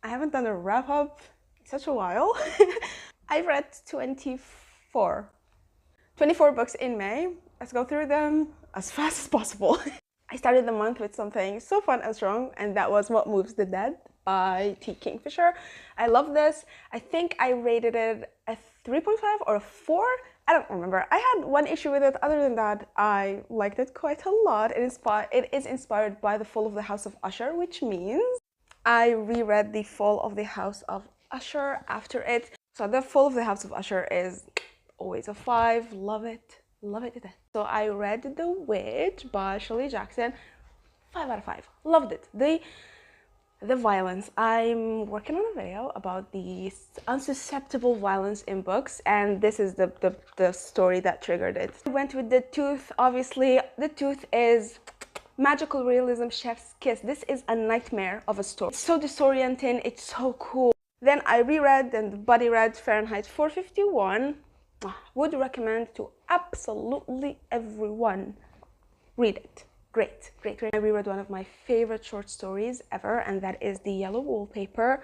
I haven't done a wrap-up in such a while. I've read 24 books in May. Let's go through them as fast as possible. I started the month with something so fun and strong, and that was What Moves the Dead by T. Kingfisher. I love this. I think I rated it a 3.5 or a 4. I don't remember. I had one issue with it. Other than that, I liked it quite a lot. It is inspired by The Fall of the House of Usher, which means I reread The Fall of the House of Usher after it. So The Fall of the House of Usher is always a 5. Love it. Love it to death. So I read The Witch by Shirley Jackson. 5 out of 5. Loved it. The violence. I'm working on a video about the unsusceptible violence in books, and this is the story that triggered it. I went with The Tooth. Obviously, The Tooth is magical realism, chef's kiss. This is a nightmare of a story. It's so disorienting. It's so cool. Then I reread and buddy read Fahrenheit 451. Would recommend to absolutely everyone. Read it. Great, great, great. I reread one of my favorite short stories ever, and that is The Yellow Wallpaper.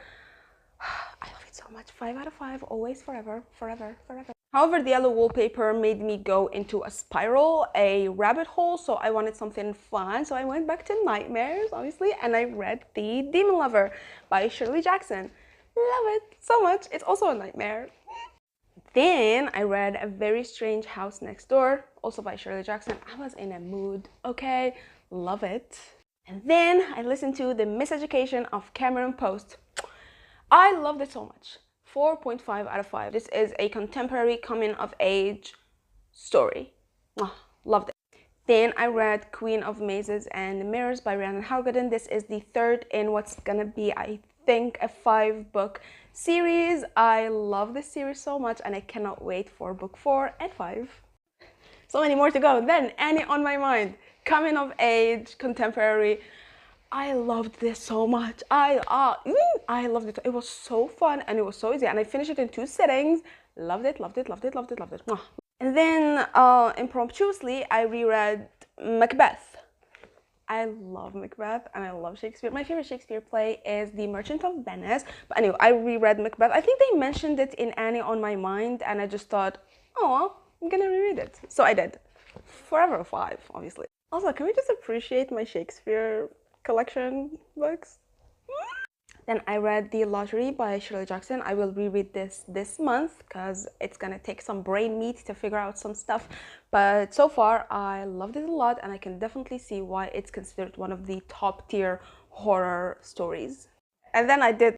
I love it so much. 5 out of 5, always, forever, forever, forever. However, The Yellow Wallpaper made me go into a spiral, a rabbit hole, so I wanted something fun. So I went back to nightmares, obviously, and I read The Demon Lover by Shirley Jackson. Love it so much. It's also a nightmare. Then I read A Very Strange House Next Door, also by Shirley Jackson. I was in a mood, okay? Love it. And then I listened to The Miseducation of Cameron Post. I loved it so much. 4.5 out of 5. This is a contemporary coming-of-age story. Loved it. Then I read Queen of Mazes and Mirrors by Rhiannon Howgarden. This is the third in what's gonna be, I think, a 5-book series. I love this series so much, and I cannot wait for book 4 and 5. So many more to go. Then Annie on My Mind, coming of age, contemporary. I loved this so much. I loved it. It was so fun and it was so easy, and I finished it in 2 sittings. Loved it, loved it, loved it, loved it, loved it. And then impromptuously I reread Macbeth. I love Macbeth and I love Shakespeare. My favorite Shakespeare play is The Merchant of Venice. But anyway, I reread Macbeth. I think they mentioned it in Annie on My Mind, and I just thought, oh, I'm gonna reread it. So I did. Forever 5, obviously. Also, can we just appreciate my Shakespeare collection books? Then I read The Lottery by Shirley Jackson. I will reread this month because it's gonna take some brain meat to figure out some stuff. But so far, I loved it a lot, and I can definitely see why it's considered one of the top tier horror stories. And then I did